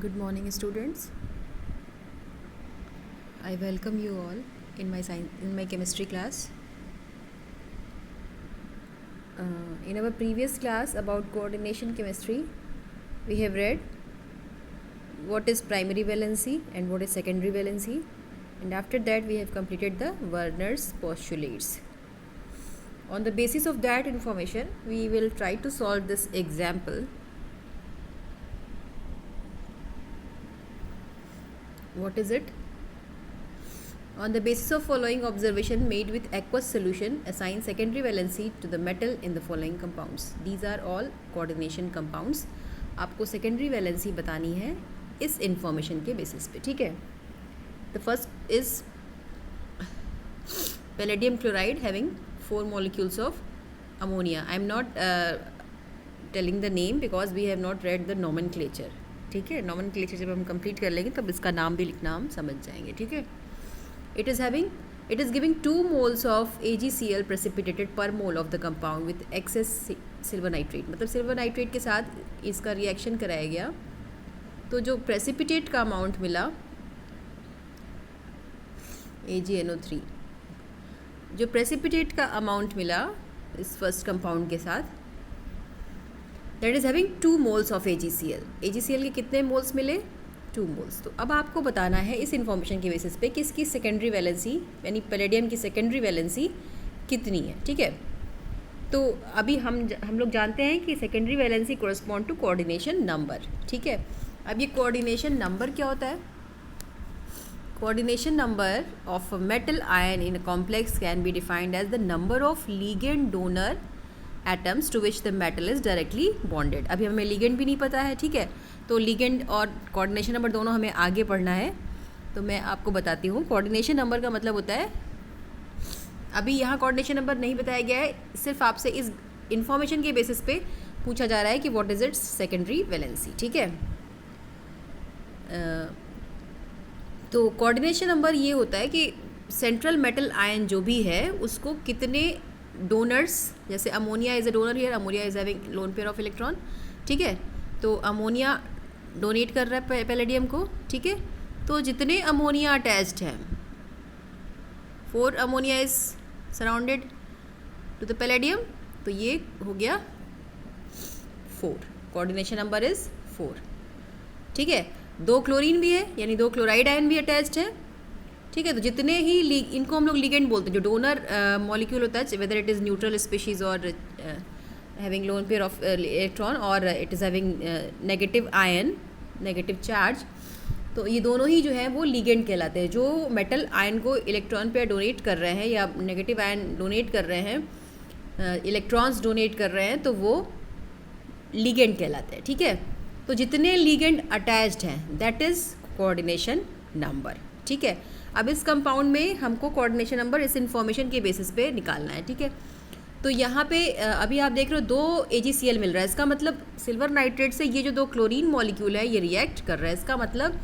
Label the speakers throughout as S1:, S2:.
S1: Good morning, students. I welcome you all in my chemistry class. In our previous class about coordination chemistry, we have read what is primary valency and what is secondary valency, and after that we have completed the Werner's postulates. On the basis of that information, we will try to solve this example. What is it? On the basis of following observation made with aqueous solution, assign secondary valency to the metal in the following compounds. These are all coordination compounds. आपको secondary valency बतानी है इस information के basis पे, ठीक है? The first is palladium chloride having 4 molecules of ammonia. I am not telling the name because we have not read the nomenclature. ठीक है, nomenclature जब हम complete कर लेंगे तब इसका नाम भी लिखना हम समझ जाएंगे, ठीक है? It is giving 2 moles of AgCl precipitated per mole of the compound with excess silver nitrate. मतलब सिल्वर नाइट्रेट के साथ इसका रिएक्शन कराया गया, तो जो प्रेसिपिटेट का अमाउंट मिला AgNO3, जो प्रेसिपिटेट का अमाउंट मिला इस फर्स्ट कंपाउंड के साथ, that is having 2 moles of AgCl. AgCl के कितने मोल्स मिले? 2 moles. तो अब आपको बताना है इस इंफॉर्मेशन के बेसिस पे किसकी सेकेंडरी वैलेंसी यानी पैलेडियम की सेकेंडरी वैलेंसी कितनी है, ठीक है? तो अभी हम लोग जानते हैं कि secondary valency correspond to coordination number, ठीक है? अब ये कोऑर्डिनेशन नंबर क्या होता है? Coordination number of metal ion in a complex can be defined as the number of ligand donor atoms to which the metal is directly bonded. अभी हमें ligand भी नहीं पता है, ठीक है? तो लीगेंड और कोऑर्डिनेशन नंबर दोनों हमें आगे पढ़ना है, तो मैं आपको बताती हूँ. कोऑर्डिनेशन नंबर का मतलब होता है, अभी यहाँ कोऑर्डिनेशन नंबर नहीं बताया गया है, सिर्फ आपसे इस इंफॉर्मेशन के बेसिस पे पूछा जा रहा है कि what is it's secondary valency, ठीक है? तो कोऑर्डिनेशन नंबर ये होता है कि सेंट्रल मेटल आयन जो भी है उसको कितने डोनर्स, जैसे ammonia is a donor here, ammonia is having lone pair of electron, ठीक है? तो अमोनिया डोनेट कर रहा है पैलेडियम को, ठीक है? तो जितने अमोनिया अटैच्ड हैं, 4 ammonia is surrounded to the palladium, तो ये हो गया 4. कोऑर्डिनेशन नंबर इज़ 4, ठीक है? 2 क्लोरीन भी है, यानी 2 क्लोराइड आयन भी अटैच्ड है, ठीक है? तो जितने ही इनको हम लोग लिगेंड बोलते हैं, जो डोनर मॉलिक्यूल होता है, whether it is neutral species और having lone pair of electron और it is having negative ion, negative charge, तो ये दोनों ही जो है वो लिगेंड कहलाते हैं. जो मेटल आयन को इलेक्ट्रॉन पेयर डोनेट कर रहे हैं या नेगेटिव आयन डोनेट कर रहे हैं, इलेक्ट्रॉन्स डोनेट कर रहे हैं, तो वो लिगेंड कहलाते हैं, ठीक है? तो जितने लिगेंड अटैच्ड हैं दैट इज़ कोऑर्डिनेशन नंबर, ठीक है? अब इस कंपाउंड में हमको कोऑर्डिनेशन नंबर इस इंफॉर्मेशन के बेसिस पे निकालना है, ठीक है? तो यहाँ पे अभी आप देख रहे हो 2 AgCl मिल रहा है, इसका मतलब सिल्वर नाइट्रेट से ये जो 2 क्लोरीन मॉलिक्यूल है ये रिएक्ट कर रहा है. इसका मतलब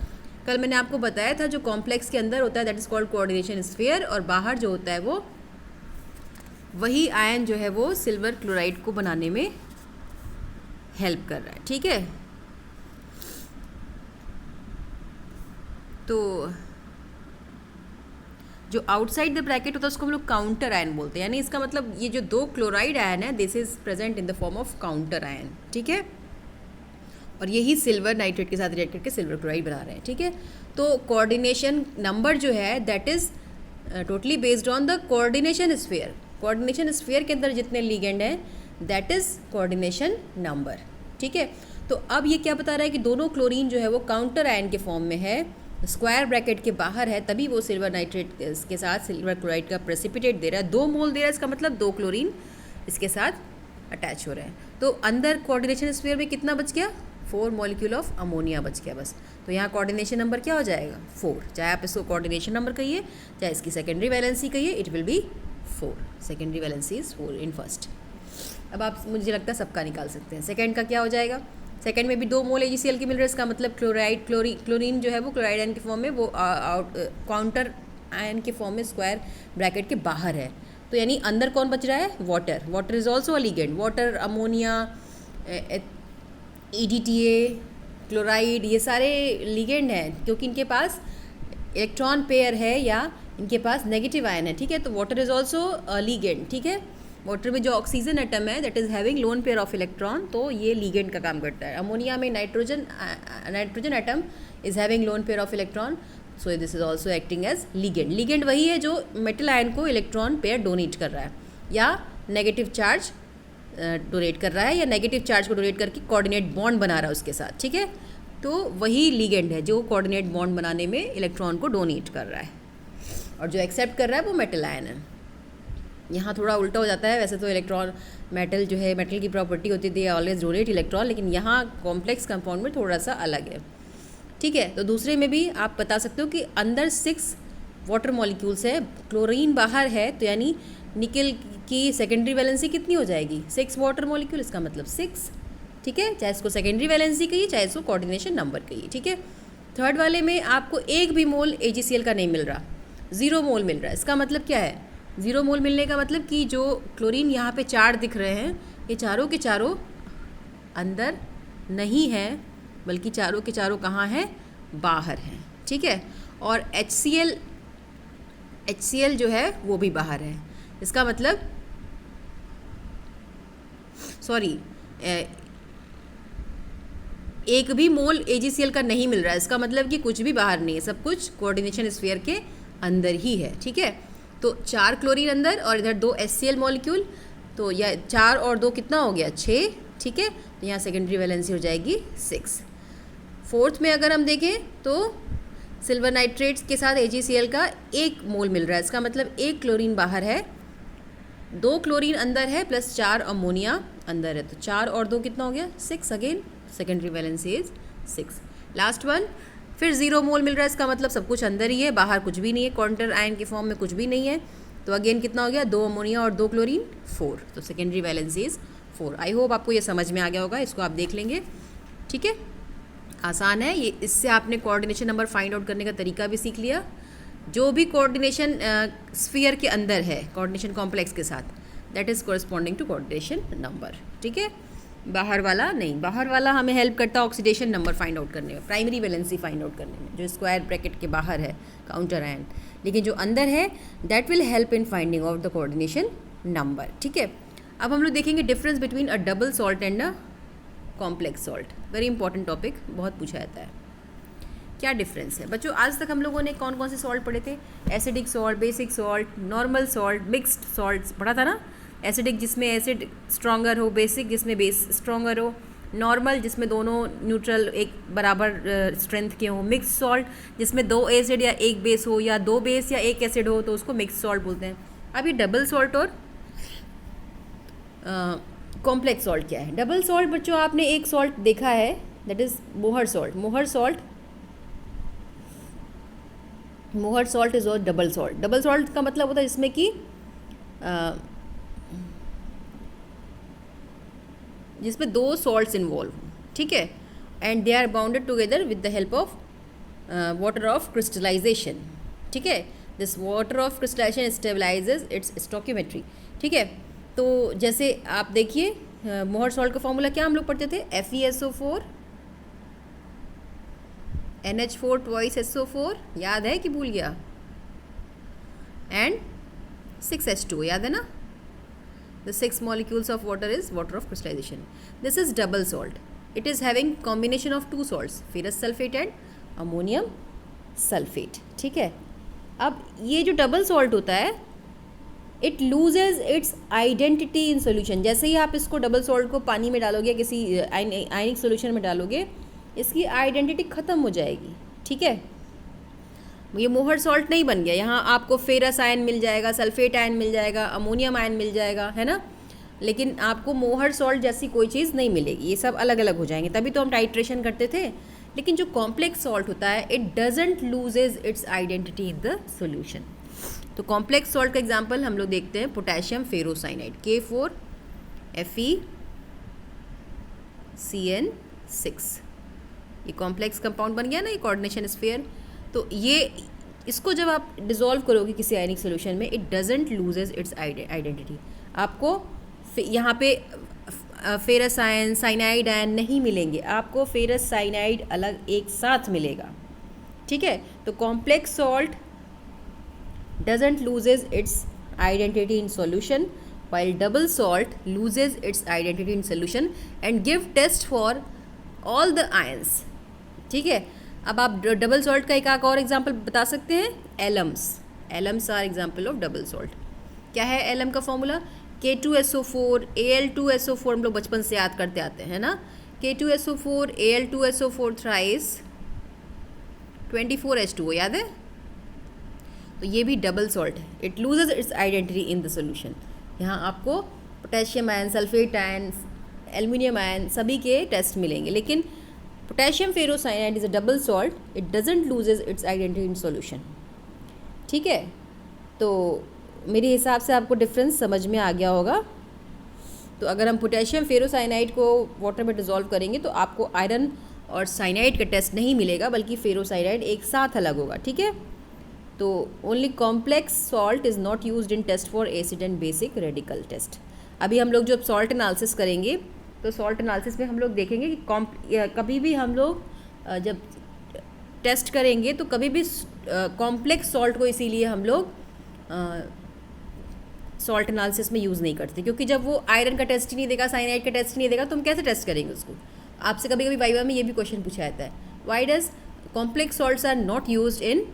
S1: कल मैंने आपको बताया था जो कॉम्प्लेक्स के अंदर होता है that is called coordination sphere, और बाहर जो होता है वो वही आयन जो है वो सिल्वर क्लोराइड को बनाने में हेल्प कर रहा है, ठीक है? तो जो आउटसाइड द ब्रैकेट होता है उसको हम लोग काउंटर आयन बोलते हैं, यानी इसका मतलब ये जो 2 क्लोराइड आयन है this is present in the form of counter ion, ठीक है? और यही सिल्वर नाइट्रेट के साथ रिएक्ट करके सिल्वर क्लोराइड बना रहे हैं, ठीक है? तो कोऑर्डिनेशन नंबर जो है that is totally based on the coordination sphere. Coordination sphere के अंदर जितने लिगेंड हैं दैट इज़ कोऑर्डिनेशन नंबर, ठीक है? तो अब ये क्या बता रहा है कि दोनों क्लोरीन जो है वो काउंटर आयन के फॉर्म में है, स्क्वायर ब्रैकेट के बाहर है, तभी वो सिल्वर नाइट्रेट के साथ सिल्वर क्लोराइड का प्रेसिपिटेट दे रहा है. 2 मोल दे रहा है, इसका मतलब 2 क्लोरीन इसके साथ अटैच हो रहे हैं. तो अंदर कोऑर्डिनेशन स्फीयर में कितना बच गया? 4 मॉलिक्यूल ऑफ अमोनिया बच गया बस. तो यहाँ कोऑर्डिनेशन नंबर क्या हो जाएगा? 4. चाहे आप इसको कोऑर्डिनेशन नंबर कहिए चाहे इसकी सेकेंडरी वैलेंसी कहिए, it will be 4. Secondary valency is 4 in first. अब आप मुझे लगता है सबका निकाल सकते हैं. सेकेंड का क्या हो जाएगा? सेकेंड में भी 2 मोल AgCl की मिल रहा है, इसका मतलब क्लोरीन जो है वो क्लोराइड आयन के फॉर्म में, वो काउंटर आयन के फॉर्म में स्क्वायर ब्रैकेट के बाहर है. तो यानी अंदर कौन बच रहा है? Water. Water is also a ligand. Water, ammonia, EDTA, chloride, ये सारे लिगेंड हैं क्योंकि इनके पास इलेक्ट्रॉन पेयर है या इनके पास नेगेटिव आयन है, ठीक है। तो वाटर इज़ ऑल्सो लिगेंड, ठीक है। वाटर में जो ऑक्सीजन एटम है that is having lone pair of electron, तो ये लिगेंड का काम करता है। अमोनिया में nitrogen atom is having lone pair of electron, so this is also acting as ligand. Ligand वही है जो मेटल आयन को इलेक्ट्रॉन पेयर डोनेट कर रहा है या नेगेटिव चार्ज डोनेट कर रहा है या नेगेटिव चार्ज को डोनेट करके कोऑर्डिनेट बॉन्ड बना रहा है उसके साथ, ठीक है। तो वही लिगेंड है जो कोऑर्डिनेट बॉन्ड बनाने में इलेक्ट्रॉन को डोनेट कर रहा है, और जो एक्सेप्ट कर रहा है वो मेटल आयन है। यहाँ थोड़ा उल्टा हो जाता है, वैसे तो इलेक्ट्रॉन मेटल जो है, मेटल की प्रॉपर्टी होती थी ऑलवेज डोनेट इलेक्ट्रॉन, लेकिन यहाँ कॉम्प्लेक्स कंपाउंड में थोड़ा सा अलग है, ठीक है। तो दूसरे में भी आप बता सकते हो कि अंदर 6 वाटर मॉलिक्यूल्स है, क्लोरीन बाहर है, तो यानी निकल की सेकेंडरी वैलेंसी कितनी हो जाएगी 6 वाटर मॉलिक्यूल, इसका मतलब 6, ठीक है। चाहे इसको सेकेंडरी वैलेंसी कहिए चाहे इसको कोऑर्डिनेशन नंबर कहिए, ठीक है। थर्ड वाले में आपको एक भी मोल AgCl का नहीं मिल रहा, 0 मोल मिल रहा है। इसका मतलब क्या है, 0 मोल मिलने का मतलब कि जो क्लोरीन यहाँ पे 4 दिख रहे हैं ये चारों के चारों अंदर नहीं है, बल्कि चारों के चारों कहाँ हैं, बाहर हैं, ठीक है। और HCl जो है वो भी बाहर है। इसका मतलब सॉरी, एक भी मोल AgCl का नहीं मिल रहा है, इसका मतलब कि कुछ भी बाहर नहीं है, सब कुछ कोऑर्डिनेशन स्फीयर के अंदर ही है, ठीक है। तो 4 क्लोरीन अंदर और इधर 2 HCl मॉलिक्यूल, तो यह 4 और 2 कितना हो गया 6, ठीक है। तो यहाँ सेकेंडरी वैलेंसी हो जाएगी 6। फोर्थ में अगर हम देखें तो सिल्वर नाइट्रेट्स के साथ AgCl का 1 मोल मिल रहा है, इसका मतलब 1 क्लोरीन बाहर है, 2 क्लोरीन अंदर है प्लस 4 अमोनिया अंदर है, तो 4 और 2 कितना हो गया 6, again secondary valency is 6। Last one फिर 0 मोल मिल रहा है, इसका मतलब सब कुछ अंदर ही है, बाहर कुछ भी नहीं है, काउंटर आयन के फॉर्म में कुछ भी नहीं है, तो अगेन कितना हो गया 2 अमोनिया और 2 क्लोरीन 4, तो secondary valency is 4। I hope आपको ये समझ में आ गया होगा, इसको आप देख लेंगे, ठीक है। आसान है ये, इससे आपने कोऑर्डिनेशन नंबर फाइंड आउट करने का तरीका भी सीख लिया। जो भी कोऑर्डिनेशन स्फीयर के अंदर है कोऑर्डिनेशन कॉम्प्लेक्स के साथ, that is corresponding to coordination number, ठीक है। बाहर वाला नहीं, बाहर वाला हमें हेल्प करता है ऑक्सीडेशन नंबर फाइंड आउट करने में, प्राइमरी वैलेंसी फाइंड आउट करने में, जो स्क्वायर ब्रैकेट के बाहर है काउंटर आयन, लेकिन जो अंदर है that will help in finding out the coordination number, ठीक है। अब हम लोग देखेंगे difference between a double salt and a complex salt, very important topic, बहुत पूछा जाता है। क्या डिफरेंस है बच्चों, आज तक हम लोगों ने कौन कौन से सॉल्ट पढ़े थे, acidic salt, basic salt, normal salt, mixed salt पढ़ा था ना। एसिडिक जिसमें एसिड स्ट्रॉन्गर हो, बेसिक जिसमें बेस स्ट्रॉन्गर हो, नॉर्मल जिसमें दोनों न्यूट्रल एक बराबर स्ट्रेंथ के हो, मिक्स सॉल्ट जिसमें 2 एसिड या 1 बेस हो, या 2 बेस या 1 एसिड हो, तो उसको मिक्स सॉल्ट बोलते हैं। अब ये डबल सॉल्ट और कॉम्प्लेक्स सॉल्ट क्या है। डबल सॉल्ट बच्चों आपने एक सॉल्ट देखा है, दैट इज़ मोहर सॉल्ट। मोहर सॉल्ट इज और डबल सॉल्ट। डबल सॉल्ट का मतलब होता है जिसमें कि जिसमें 2 सॉल्ट्स इन्वॉल्व हों, ठीक है, and they are bounded together with the help of water of crystallisation, ठीक है। This water of crystallisation stabilises its stoichiometry, ठीक है। तो जैसे आप देखिए मोहर सॉल्ट का फॉर्मूला क्या हम लोग पढ़ते थे, FeSO4 NH4 ट्वाइस SO4, याद है कि भूल गया, एंड 6H2, याद है ना। The 6 molecules of water is water of crystallization. This is double salt. It is having combination of 2 salts, ferrous sulfate and ammonium sulfate, ठीक है। अब ये जो डबल सॉल्ट होता है it loses it's identity in solution. जैसे ही आप इसको डबल सॉल्ट को पानी में डालोगे, किसी आयनिक सोल्यूशन में डालोगे, इसकी आइडेंटिटी ख़त्म हो जाएगी, ठीक है। ये मोहर सॉल्ट नहीं बन गया, यहाँ आपको फेरस आयन मिल जाएगा, सल्फेट आयन मिल जाएगा, अमोनियम आयन मिल जाएगा, है ना, लेकिन आपको मोहर सॉल्ट जैसी कोई चीज़ नहीं मिलेगी, ये सब अलग अलग हो जाएंगे। तभी तो हम टाइट्रेशन करते थे। लेकिन जो कॉम्प्लेक्स सॉल्ट होता है it doesn't loses it's identity in the solution. तो कॉम्प्लेक्स सॉल्ट का एग्जाम्पल हम लोग देखते हैं पोटेशियम फेरोसाइनाइड, K4FeCN6, ये कॉम्प्लेक्स कंपाउंड बन गया ना, ये कोऑर्डिनेशन स्फीयर। तो ये इसको जब आप डिज़ोल्व करोगे किसी आयनिक सोल्यूशन में, it doesn't loses it's identity. आपको यहाँ पे फेरस आयन, साइनाइड आयन नहीं मिलेंगे, आपको फेरस साइनाइड अलग एक साथ मिलेगा, ठीक है। तो complex salt doesn't loses it's identity in solution while double salt loses its identity in solution and give test for all the ions, ठीक है। अब आप डबल सॉल्ट का एक और एग्जांपल बता सकते हैं, alums. Alums are example of double salt. क्या है एलम का फॉर्मूला? K2SO4 Al2SO4, हम लोग बचपन से याद करते आते हैं ना, K2SO4 Al2SO4 थ्राइस 24H2O, याद है? तो ये भी डबल सॉल्ट है। It loses it's identity in the solution. यहाँ आपको potassium ion, sulphate ion, aluminium ion सभी के टेस्ट मिलेंगे, लेकिन potassium ferrocyanide is a double salt, it doesn't loses it's identity in solution, ठीक है। तो मेरे हिसाब से आपको डिफरेंस समझ में आ गया होगा। तो अगर हम पोटेशियम फेरोसाइनाइड को वाटर में डिज़ोल्व करेंगे तो आपको आयरन और साइनाइड का टेस्ट नहीं मिलेगा, बल्कि फेरोसाइनाइड एक साथ अलग होगा, ठीक है। तो only complex salt is not used in test for acid and basic radical test. अभी हम लोग जब सॉल्ट एनालिसिस करेंगे तो सॉल्ट एनालिसिस में हम लोग देखेंगे कि कभी भी हम लोग जब टेस्ट करेंगे तो कभी भी कॉम्प्लेक्स सॉल्ट को इसीलिए हम लोग सॉल्ट एनालिसिस में यूज़ नहीं करते, क्योंकि जब वो आयरन का टेस्ट ही नहीं देगा, साइनाइड का टेस्ट ही नहीं देगा, तो हम कैसे टेस्ट करेंगे उसको। आपसे कभी कभी वाइवा में ये भी क्वेश्चन पूछा जाता है, why does complex salts are not used in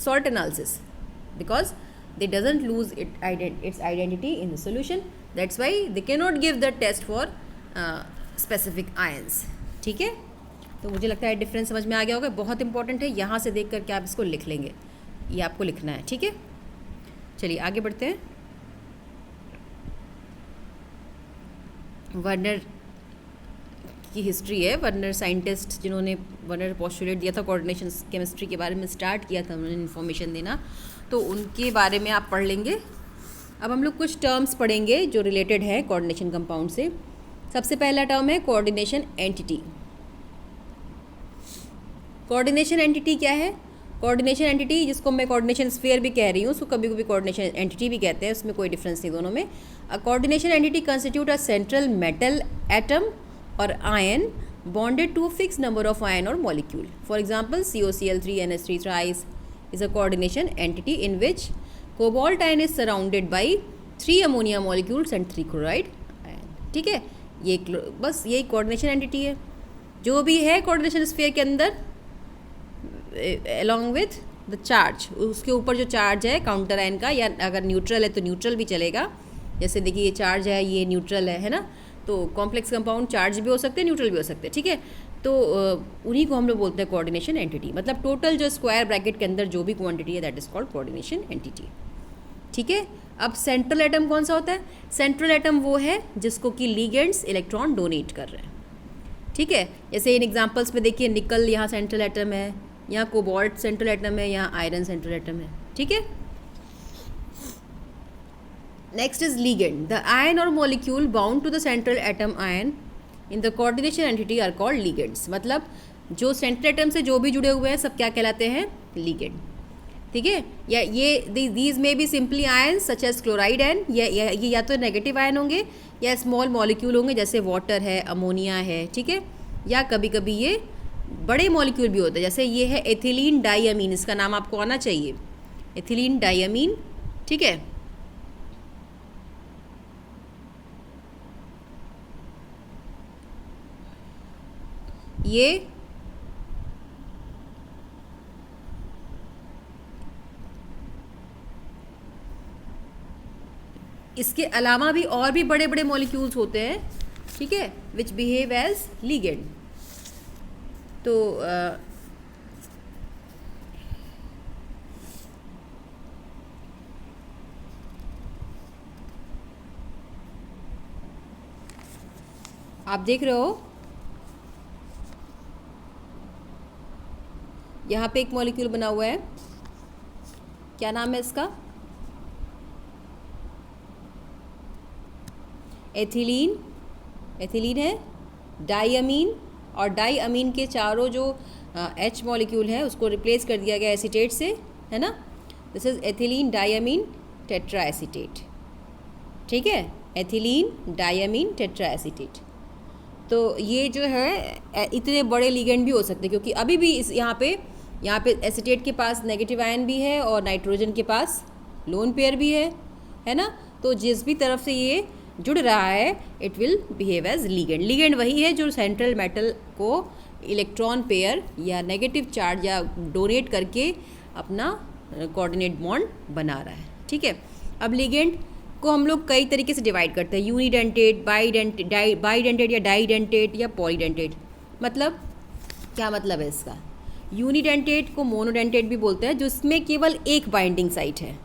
S1: salt analysis? Because they doesn't lose its identity in the solution, that's why they cannot give the test for specific ions, ठीक है। तो मुझे लगता है डिफरेंस समझ में आ गया होगा, बहुत इंपॉर्टेंट है, यहाँ से देख करके आप इसको लिख लेंगे, ये आपको लिखना है, ठीक है। चलिए आगे बढ़ते हैं। वर्नर की हिस्ट्री है। वर्नर साइंटिस्ट जिन्होंने वर्नर पोस्टुलेट दिया था, कोऑर्डिनेशन केमिस्ट्री के बारे में स्टार्ट किया था उन्होंने इन्फॉर्मेशन देना, तो उनके बारे में आप पढ़ लेंगे। अब हम लोग कुछ टर्म्स पढ़ेंगे जो रिलेटेड है कोऑर्डिनेशन कंपाउंड से। सबसे पहला टर्म है कोऑर्डिनेशन एंटिटी। कोऑर्डिनेशन एंटिटी क्या है? कोऑर्डिनेशन एंटिटी, जिसको मैं कोऑर्डिनेशन स्फीयर भी कह रही हूँ, उसको कभी कभी कोऑर्डिनेशन एंटिटी भी कहते हैं, उसमें कोई डिफरेंस नहीं दोनों में। Coordination entity constitute a central metal atom or ion bonded to a fixed number of ion or molecule. For example, COCl3 NH3 thrice is a coordination entity in which cobalt ion is surrounded by 3 ammonia molecules and 3 chloride ion, ठीक है। ये बस यही coordination entity है। जो भी है coordination sphere के अंदर along with the charge, उसके ऊपर जो चार्ज है काउंटर आयन का, या अगर न्यूट्रल है तो न्यूट्रल भी चलेगा। जैसे देखिए ये चार्ज है, ये न्यूट्रल है ना, तो कॉम्प्लेक्स कंपाउंड चार्ज भी हो सकते हैं, न्यूट्रल भी हो सकते हैं, ठीक है। तो उन्हीं को हम लोग बोलते हैं कोऑर्डिनेशन एंटिटी। मतलब टोटल जो स्क्वायर ब्रैकेट के अंदर जो भी क्वांटिटी है that is called coordination entity, ठीक है। अब सेंट्रल एटम कौन सा होता है? सेंट्रल एटम वो है जिसको कि लिगेंड्स इलेक्ट्रॉन डोनेट कर रहे हैं, ठीक है। जैसे इन एग्जांपल्स में देखिए, निकल यहाँ सेंट्रल एटम है, यहाँ कोबाल्ट सेंट्रल एटम है, यहाँ आयरन सेंट्रल एटम है, ठीक है। Next is ligand. The ion or molecule bound to the central atom ion in the coordination entity are called ligands. मतलब जो सेंट्रल एटम से जो भी जुड़े हुए हैं सब क्या कहलाते हैं? लिगेंड, ठीक है। या ये दीज में भी simply ion such as chloride ion, या तो नेगेटिव आयन होंगे या स्मॉल मॉलिक्यूल होंगे, जैसे वाटर है, अमोनिया है, ठीक है। या कभी कभी ये बड़े मॉलिक्यूल भी होते हैं, जैसे ये है एथिलीन डाइअमीन, इसका नाम आपको आना चाहिए, एथिलीन डाइअमीन, ठीक है। ये इसके अलावा भी और भी बड़े बड़े मॉलिक्यूल्स होते हैं, ठीक है, विच बिहेव एज लिगेंड। तो आप देख रहे हो यहाँ पे एक मॉलिक्यूल बना हुआ है, क्या नाम है इसका? एथिलीन, एथिलीन है, डाइअमीन, और डाइअमीन के चारों जो H मॉलिक्यूल है उसको रिप्लेस कर दिया गया एसीटेट से, है ना। This is ethylene diamine tetra acetate, ठीक है। Ethylene diamine tetraacetate. तो ये जो है इतने बड़े लिगेंड भी हो सकते हैं, क्योंकि अभी भी इस यहाँ पे एसीटेट के पास नेगेटिव आयन भी है और नाइट्रोजन के पास लोन पेयर भी है ना। तो जिस भी तरफ से ये जुड़ रहा है it will behave as ligand. Ligand वही है जो सेंट्रल मेटल को इलेक्ट्रॉन पेयर या नेगेटिव चार्ज या डोनेट करके अपना कोऑर्डिनेट बॉन्ड बना रहा है, ठीक है। अब लिगेंड को हम लोग कई तरीके से डिवाइड करते हैं, यूनिडेंटेट, बाईडेंटेट या डाईडेंटेट या पॉलीडेंटेट। मतलब क्या मतलब है इसका? यूनिडेंटेट को मोनोडेंटेट भी बोलते हैं, जिसमें केवल एक बाइंडिंग साइट है,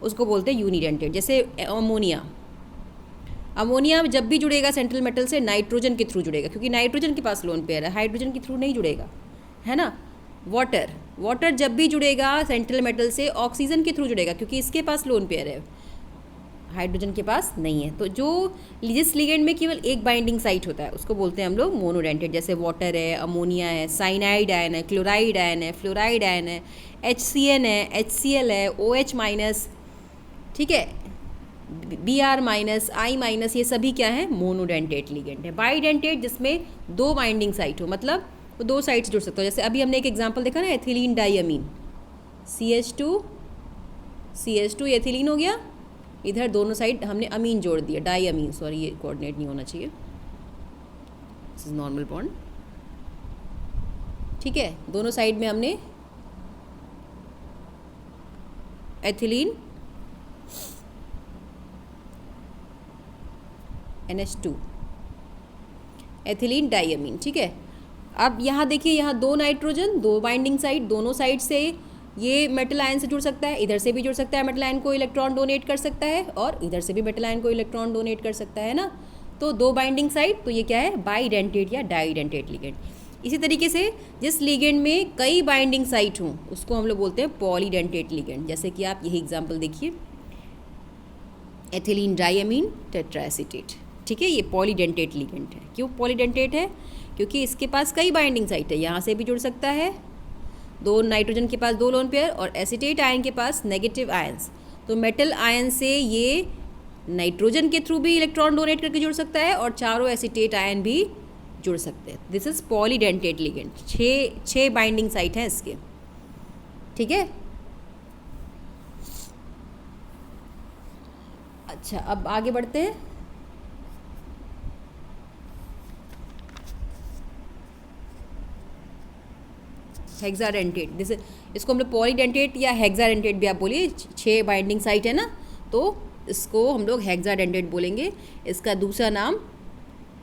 S1: उसको बोलते हैं यूनिडेंटेट। जैसे अमोनिया जब भी जुड़ेगा सेंट्रल मेटल से नाइट्रोजन के थ्रू जुड़ेगा, क्योंकि नाइट्रोजन के पास लोन पेयर है, हाइड्रोजन के थ्रू नहीं जुड़ेगा, है ना। वाटर जब भी जुड़ेगा सेंट्रल मेटल से ऑक्सीजन के थ्रू जुड़ेगा, क्योंकि इसके पास लोन पेयर है, हाइड्रोजन के पास नहीं है। तो जिस लिगेंड में केवल एक बाइंडिंग साइट होता है उसको बोलते हैं हम लोग मोनोडेंटेट। जैसे वाटर है, अमोनिया है, साइनाइड आयन है, क्लोराइड आयन है, फ्लोराइड आयन है, HCN है, HCl है, OH माइनस, ठीक है, Br माइनस, I माइनस, ये सभी क्या है? मोनोडेंटेट लिगेंड है। बाईडेंटेट जिसमें दो बाइंडिंग साइट हो, मतलब वो दो साइड से जुड़ सकते हो। जैसे अभी हमने एक एग्जांपल देखा ना, एथिलीन डाइअमीन, CH2 एथिलीन हो गया, इधर दोनों साइड हमने अमीन जोड़ दिया, डाइअमीन, सॉरी ये कोऑर्डिनेट नहीं होना चाहिए, दिस इज नॉर्मल बॉन्ड, ठीक है। दोनों साइड में हमने एथिलीन NH2 एथिलीन डाइअमीन, ठीक है। अब यहाँ देखिए, यहाँ दो नाइट्रोजन, दो बाइंडिंग साइड, दोनों साइड से ये मेटल आयन से जुड़ सकता है, इधर से भी जुड़ सकता है, मेटल आयन को इलेक्ट्रॉन डोनेट कर सकता है, और इधर से भी मेटल आयन को इलेक्ट्रॉन डोनेट कर सकता है ना। तो दो बाइंडिंग साइड, तो ये क्या है? बाईडेंटेट या डाईडेंटेट लिगेंड। इसी तरीके से जिस लिगेंड में कई बाइंडिंग साइट हों उसको हम लोग बोलते हैं पॉलीडेंटेट लिगेंड। जैसे कि आप यही एग्जाम्पल देखिए, एथिलीन डाइअमीन टेट्राएसीटेट, ठीक है, ये पॉलीडेंटेट लिगेंड है। क्यों पॉलीडेंटेट है? क्योंकि इसके पास कई बाइंडिंग साइट है, यहाँ से भी जुड़ सकता है, दो नाइट्रोजन के पास दो लोन पेयर, और एसीटेट आयन के पास नेगेटिव आयंस। तो मेटल आयन से ये नाइट्रोजन के थ्रू भी इलेक्ट्रॉन डोनेट करके जुड़ सकता है, और चारों एसीटेट आयन भी जुड़ सकते हैं। This is polydentate ligand. छः बाइंडिंग साइट हैं इसके, ठीक है। अच्छा, अब आगे बढ़ते हैं। हेक्साडेंटेट, जैसे इसको हम लोग पॉलीडेंटेट या हेक्साडेंटेट भी आप बोलिए, 6 बाइंडिंग साइट है ना, तो इसको हम लोग हेक्साडेंटेट बोलेंगे। इसका दूसरा नाम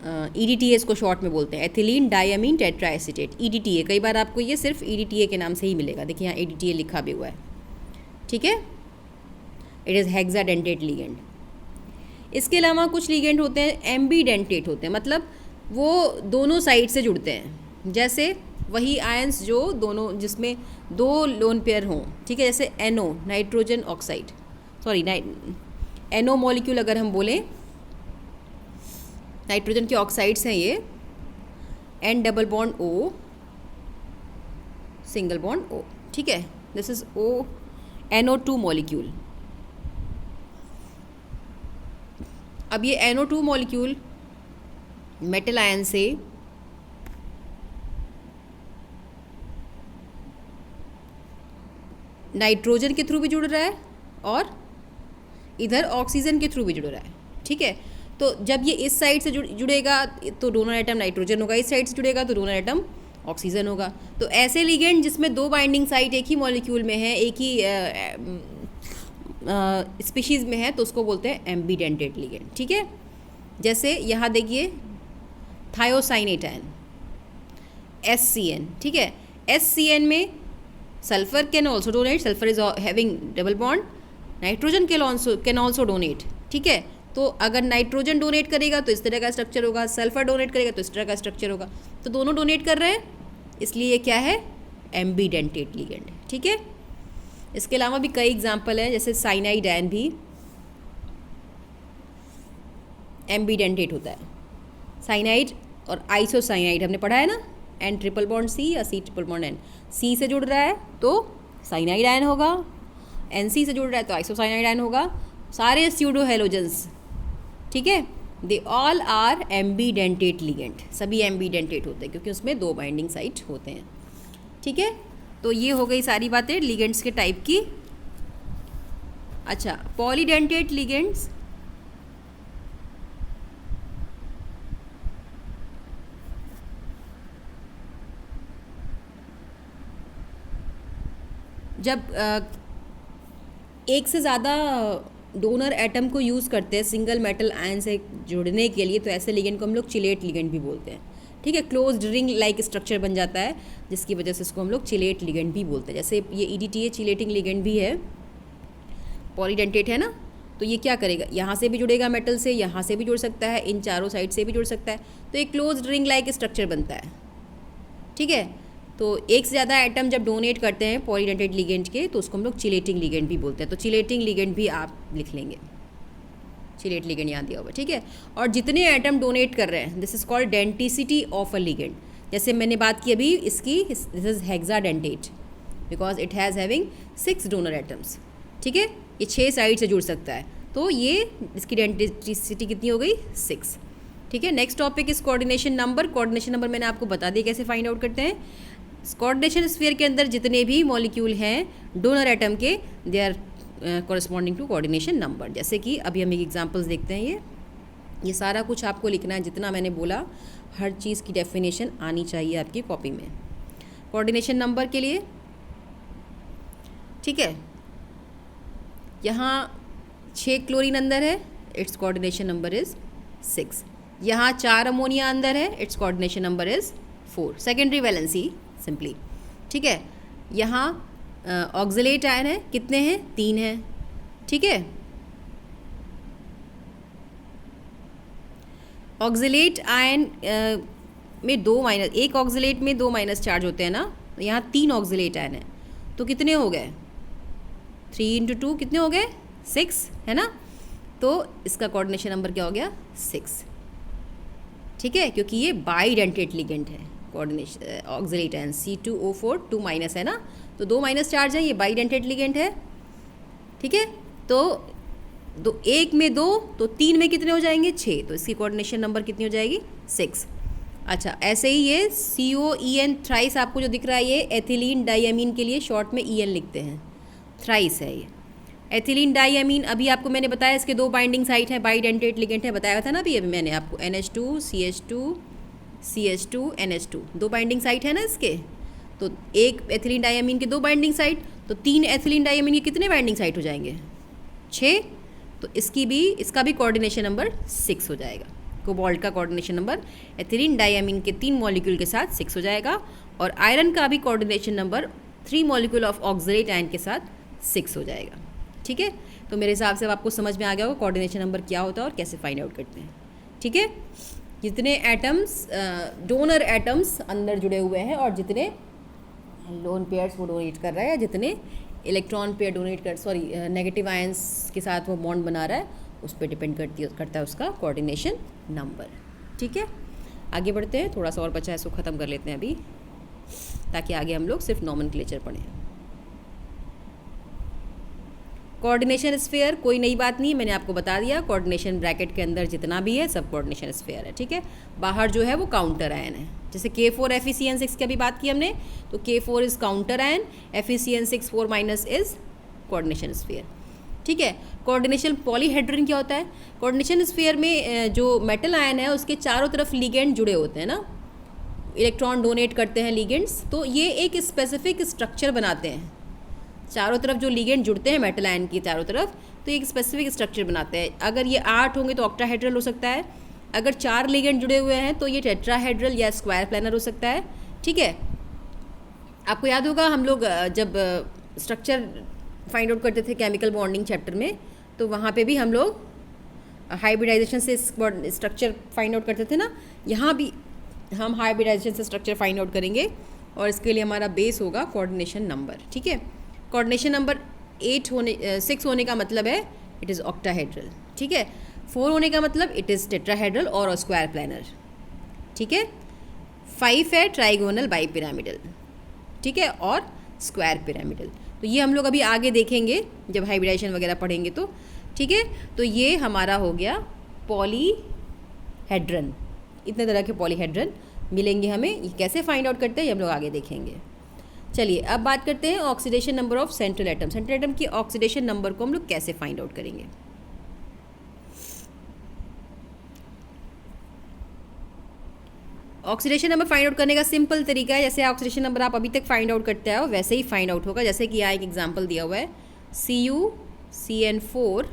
S1: EDTA इसको शॉर्ट में बोलते हैं, एथिलीन डाइअमीन टेट्राएसीटेट, EDTA। कई बार आपको ये सिर्फ EDTA के नाम से ही मिलेगा, देखिए यहाँ EDTA लिखा भी हुआ है, ठीक है। It is hexadentate ligand. इसके अलावा कुछ लिगेंड होते हैं एम्बीडेंटेट होते हैं, मतलब वो दोनों साइड से जुड़ते हैं। जैसे वही आयंस जो दोनों, जिसमें दो लोन पेयर हों, ठीक है। जैसे NO, nitrogen oxide, sorry NO molecule अगर हम बोलें, नाइट्रोजन के ऑक्साइड्स हैं ये, N double bond O, single bond O, ठीक है। This is NO2 molecule. अब ये NO2 मॉलिक्यूल मेटल आयन से नाइट्रोजन के थ्रू भी जुड़ रहा है और इधर ऑक्सीजन के थ्रू भी जुड़ रहा है, ठीक है। तो जब ये इस साइड से जुड़ेगा तो डोनर एटम नाइट्रोजन होगा, इस साइड से जुड़ेगा तो डोनर एटम ऑक्सीजन होगा। तो ऐसे लिगेंड जिसमें दो बाइंडिंग साइट एक ही मॉलिक्यूल में है, एक ही स्पीशीज़ में है, तो उसको बोलते हैं एम्बीडेंटेट लिगेंड, ठीक है। जैसे यहाँ देखिए थायोसाइनेट आयन, SCN, ठीक है। SCN में sulphur can also donate, sulphur is having double bond, nitrogen can also donate, ठीक है। तो अगर नाइट्रोजन डोनेट करेगा तो इस तरह का स्ट्रक्चर होगा, सल्फर डोनेट करेगा तो इस तरह का स्ट्रक्चर होगा। तो दोनों डोनेट कर रहे हैं, इसलिए ये क्या है? एम्बीडेंटेट लिगेंड, ठीक है। इसके अलावा भी कई एग्जाम्पल हैं, जैसे साइनाइड आयन भी एम्बीडेंटेट होता है। साइनाइड और आइसोसाइनाइड हमने पढ़ा है ना, N ट्रिपल बॉन्ड C या C triple bond N, C से जुड़ रहा है तो साइनाइड आयन होगा, NC से जुड़ रहा है तो आइसोसाइनाइड आयन होगा। सारे स्यूडो हेलोजेंस, ठीक है, they all are ambidentate ligand, सभी एम्बीडेंटेट होते हैं क्योंकि उसमें 2 बाइंडिंग साइट होते हैं। ठीक है, तो ये हो गई सारी बातें लिगेंड्स के टाइप की। अच्छा, पॉलीडेंटेट लिगेंड्स, जब एक से ज़्यादा डोनर एटम को यूज़ करते हैं सिंगल मेटल आयन से जुड़ने के लिए, तो ऐसे लिगेंड को हम लोग चिलेट लिगेंड भी बोलते हैं। ठीक है, क्लोज्ड रिंग लाइक स्ट्रक्चर बन जाता है जिसकी वजह से इसको हम लोग चिलेट लिगेंड भी बोलते हैं। जैसे ये EDTA चिलेटिंग लिगेंड भी है, पॉलीडेंटेट है ना, तो ये क्या करेगा, यहाँ से भी जुड़ेगा मेटल से, यहाँ से भी जुड़ सकता है, इन चारों साइड से भी जुड़ सकता है, तो एक क्लोज्ड रिंग लाइक स्ट्रक्चर बनता है। ठीक है, तो एक से ज़्यादा एटम जब डोनेट करते हैं पॉलीडेंटेट लिगेंड के, तो उसको हम लोग चिलेटिंग लिगेंड भी बोलते हैं। तो चिलेटिंग लिगेंड भी आप लिख लेंगे, चिलेट लिगेंड यहाँ दिया हुआ। ठीक है, और जितने एटम डोनेट कर रहे हैं, this is called denticity of a ligand. जैसे मैंने बात की अभी इसकी, this is hexadentate because it has having 6 donor atoms. ठीक है, ये 6 साइड से जुड़ सकता है, तो ये इसकी डेंटिसिटी कितनी हो गई, 6। ठीक है, next topic is coordination number. Coordination number मैंने आपको बता दिया कैसे फाइंड आउट करते हैं। कोऑर्डिनेशन स्फीयर के अंदर जितने भी मॉलिक्यूल हैं डोनर एटम के, they are corresponding to coordination number. जैसे कि अभी हम एक एग्जांपल्स देखते हैं। ये सारा कुछ आपको लिखना है, जितना मैंने बोला हर चीज़ की डेफिनेशन आनी चाहिए आपकी कॉपी में कोऑर्डिनेशन नंबर के लिए। ठीक है, यहाँ 6 क्लोरीन अंदर है, इट्स कोऑर्डिनेशन नंबर इज़ 6। यहाँ 4 अमोनिया अंदर है, it's coordination number is 4, secondary valency simply. ठीक है, यहाँ ऑक्सलेट आयन है, कितने हैं, 3 हैं। ठीक है, ऑक्सलेट आयन में 2 माइनस, एक ऑक्सलेट में 2 माइनस चार्ज होते हैं ना, तो यहाँ 3 ऑक्सलेट आयन है, तो कितने हो गए, 3 × 2 कितने हो गए, 6 है ना। तो इसका कोऑर्डिनेशन नंबर क्या हो गया, 6। ठीक है, क्योंकि ये बाइडेंटेट लिगेंड है। Coordination oxalate ion C2O4 2 minus है ना, तो 2 माइनस चार्ज है, ये बाइडेंटेट लिगेंड है। ठीक है, तो एक में 2, तो 3 में कितने हो जाएंगे, 6, तो इसकी कोऑर्डिनेशन नंबर कितनी हो जाएगी, 6। अच्छा, ऐसे ही ये COEN थ्राइस आपको जो दिख रहा है, ये एथिलीन डाइअमीन के लिए शॉर्ट में EN लिखते हैं, थ्राइस है ये एथिलीन डाइअमीन। अभी आपको मैंने बताया इसके 2 बाइंडिंग साइट हैं, बाइडेंटेट लिगेंड है, बताया था ना अभी मैंने आपको, NH2 CH2 CH2 NH2 2 binding site है ना इसके। तो एक एथिलीन डाइअमीन के 2 बाइंडिंग साइट, तो 3 एथिलीन डाइअमीन के कितने बाइंडिंग साइट हो जाएंगे, 6। तो इसका भी कोऑर्डिनेशन नंबर 6 हो जाएगा। कोबाल्ट का कोऑर्डिनेशन नंबर एथिलीन डाइअमीन के 3 मॉलिक्यूल के साथ 6 हो जाएगा, और आयरन का भी coordination number 3 molecule of oxalate ion के साथ 6 हो जाएगा। ठीक है, तो मेरे हिसाब से अब आपको समझ में आ गया होगा कोऑर्डिनेशन नंबर क्या होता है और कैसे फाइंड आउट करते हैं। ठीक है, जितने एटम्स डोनर एटम्स अंदर जुड़े हुए हैं और जितने लोन पेयर्स वो डोनेट कर रहा है, या जितने इलेक्ट्रॉन पेयर डोनेट कर नेगेटिव आयंस के साथ वो बॉन्ड बना रहा है, उस पर डिपेंड करता है उसका कोऑर्डिनेशन नंबर। ठीक है, आगे बढ़ते हैं, थोड़ा सा और बचा है, इसको ख़त्म कर लेते हैं अभी, ताकि आगे हम लोग सिर्फ नॉमेनक्लेचर पढ़ें। कोऑर्डिनेशन स्फीयर कोई नई बात नहीं, मैंने आपको बता दिया, कोऑर्डिनेशन ब्रैकेट के अंदर जितना भी है सब कोऑर्डिनेशन स्फीयर है। ठीक है, बाहर जो है वो काउंटर आयन है, जैसे K4 FeCN6 की अभी बात की हमने, तो K4 is counter ion, FeCN6 4 minus is coordination sphere. ठीक है, कोऑर्डिनेशन पॉलीहेड्रन क्या होता है, कोऑर्डिनेशन स्फीयर में जो मेटल आयन है उसके चारों तरफ लिगेंड जुड़े होते हैं ना, इलेक्ट्रॉन डोनेट करते हैं लिगेंड्स, तो ये एक स्पेसिफिक स्ट्रक्चर बनाते हैं। चारों तरफ जो लिगेंड जुड़ते हैं मेटल आयन की चारों तरफ, तो एक स्पेसिफिक स्ट्रक्चर बनाते हैं। अगर ये 8 होंगे तो ऑक्टाहेड्रल हो सकता है, अगर 4 लिगेंड जुड़े हुए हैं तो ये टेट्राहेड्रल या स्क्वायर प्लानर हो सकता है। ठीक है, आपको याद होगा हम लोग जब स्ट्रक्चर फाइंड आउट करते थे केमिकल बॉन्डिंग चैप्टर में, तो वहाँ पे भी हम लोग हाइब्रिडाइजेशन से स्ट्रक्चर फाइंड आउट करते थे ना, यहाँ भी हम हाइब्रिडाइजेशन से स्ट्रक्चर फाइंड आउट करेंगे, और इसके लिए हमारा बेस होगा कोऑर्डिनेशन नंबर। ठीक है, कोऑर्डिनेशन नंबर 6 होने का मतलब है इट इज़ ऑक्टाहेड्रल। ठीक है, 4 होने का मतलब इट इज़ टेट्राहेड्रल और स्क्वायर प्लानर। ठीक है, 5 है ट्राइगोनल बाई पिरामिडल। ठीक है, और स्क्वायर पिरामिडल। तो ये हम लोग अभी आगे देखेंगे जब हाइब्रिडाइजेशन वगैरह पढ़ेंगे तो। ठीक है, तो ये हमारा हो गया पॉलीहेड्रन, इतने तरह के पॉलीहेड्रन मिलेंगे हमें। ये कैसे फाइंड आउट करते हैं ये हम लोग आगे देखेंगे। चलिए अब बात करते हैं oxidation number of central atom. Central atom की ऑक्सीडेशन नंबर को हम लोग कैसे फाइंड आउट करेंगे। ऑक्सीडेशन नंबर फाइंड आउट करने का सिंपल तरीका है, जैसे ऑक्सीडेशन नंबर आप अभी तक फाइंड आउट करते हो वैसे ही फाइंड आउट होगा। जैसे कि यहाँ एक एग्जांपल दिया हुआ है CuCN4,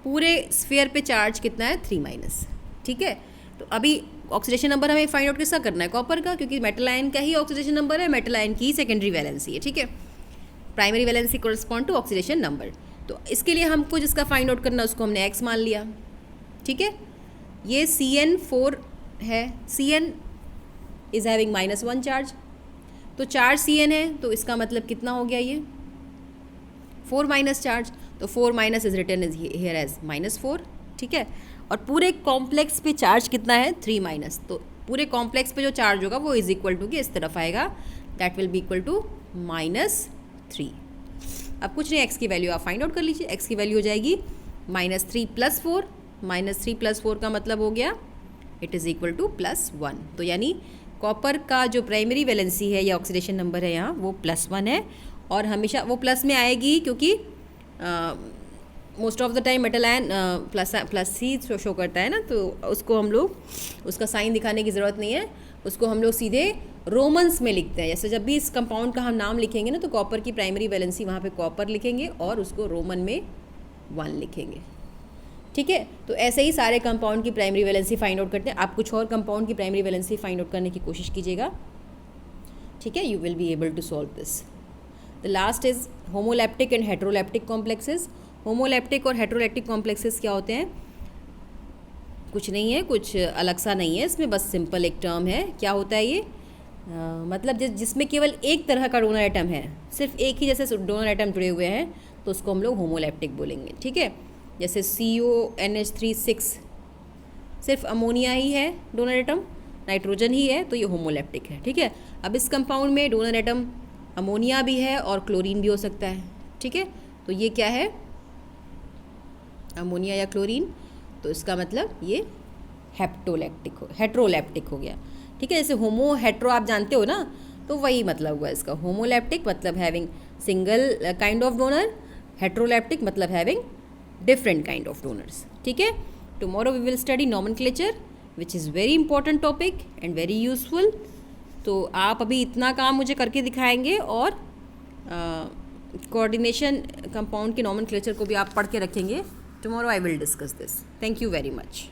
S1: पूरे स्फीयर पे चार्ज कितना है 3-। ठीक है, तो अभी ऑक्सीडेशन नंबर हमें फाइंड आउट किसका करना है, कॉपर का, क्योंकि मेटल आयन का ही ऑक्सीडेशन नंबर है, मेटल आयन की सेकेंडरी वैलेंसी है। ठीक है, primary valency correspond to oxidation number. तो इसके लिए हमको जिसका फाइंड आउट करना है उसको हमने x मान लिया। ठीक है, ये CN4 है, Cn इज़ हैविंग -1 चार्ज, तो चार्ज Cn है तो इसका मतलब कितना हो गया, ये 4- चार्ज, तो 4- is written is here as -4। ठीक है, और पूरे कॉम्प्लेक्स पे चार्ज कितना है 3-, तो पूरे कॉम्प्लेक्स पे जो चार्ज होगा वो इज इक्वल टू कि इस तरफ आएगा, that will be equal to -3। अब कुछ नहीं, x की वैल्यू आप फाइंड आउट कर लीजिए। x की वैल्यू हो जाएगी -3 + 4, -3 + 4 का मतलब हो गया इट इज़ इक्वल टू +1। तो यानी कॉपर का जो प्राइमरी वैलेंसी है या ऑक्सीडेशन नंबर है यहाँ वो +1 है, और हमेशा वो प्लस में आएगी क्योंकि most of the time metal ion plus he show करता है ना, तो उसको हम लोग उसका साइन दिखाने की ज़रूरत नहीं है, उसको हम लोग सीधे रोमन्स में लिखते हैं। जैसे जब भी इस कंपाउंड का हम नाम लिखेंगे ना तो कॉपर की प्राइमरी वैलेंसी वहाँ पे कॉपर लिखेंगे और उसको रोमन में 1 लिखेंगे। ठीक है, तो ऐसे ही सारे कंपाउंड की प्राइमरी वैलेंसी फाइंड आउट करते हैं। आप कुछ और कंपाउंड की प्राइमरी वैलेंसी फाइंड आउट करने की कोशिश कीजिएगा। ठीक है, you will be able to solve this. The last is homoleptic and heteroleptic complexes. Homoleptic और हेट्रोलैप्टिक कॉम्प्लेक्सेस क्या होते हैं, कुछ नहीं है, कुछ अलग सा नहीं है इसमें, बस सिंपल एक टर्म है। क्या होता है ये, मतलब जिसमें केवल एक तरह का डोनर एटम है, सिर्फ एक ही जैसे डोनर एटम जुड़े हुए हैं, तो उसको हम लोग होमोलैप्टिक बोलेंगे। ठीक है, जैसे CONH3 सिर्फ अमोनिया ही है डोनर एटम, नाइट्रोजन ही है, तो ये होमोलैप्टिक है। ठीक है, अब इस कंपाउंड में डोनर एटम अमोनिया भी है और क्लोरीन भी हो सकता है। ठीक है, तो ये क्या है, अमोनिया या क्लोरीन, तो इसका मतलब ये हेट्रोलैप्टिक हो गया। ठीक है, जैसे होमो हेट्रो आप जानते हो ना, तो वही मतलब हुआ इसका। होमोलैप्टिक मतलब having single kind of donor, heteroleptic मतलब having different kind of donors. ठीक है, tomorrow we will study nomenclature which is very important topic and very useful. तो आप अभी इतना काम मुझे करके दिखाएंगे और कोऑर्डिनेशन कंपाउंड के नॉमेनक्लेचर को भी आप पढ़ के रखेंगे। Tomorrow I will discuss this. Thank you very much.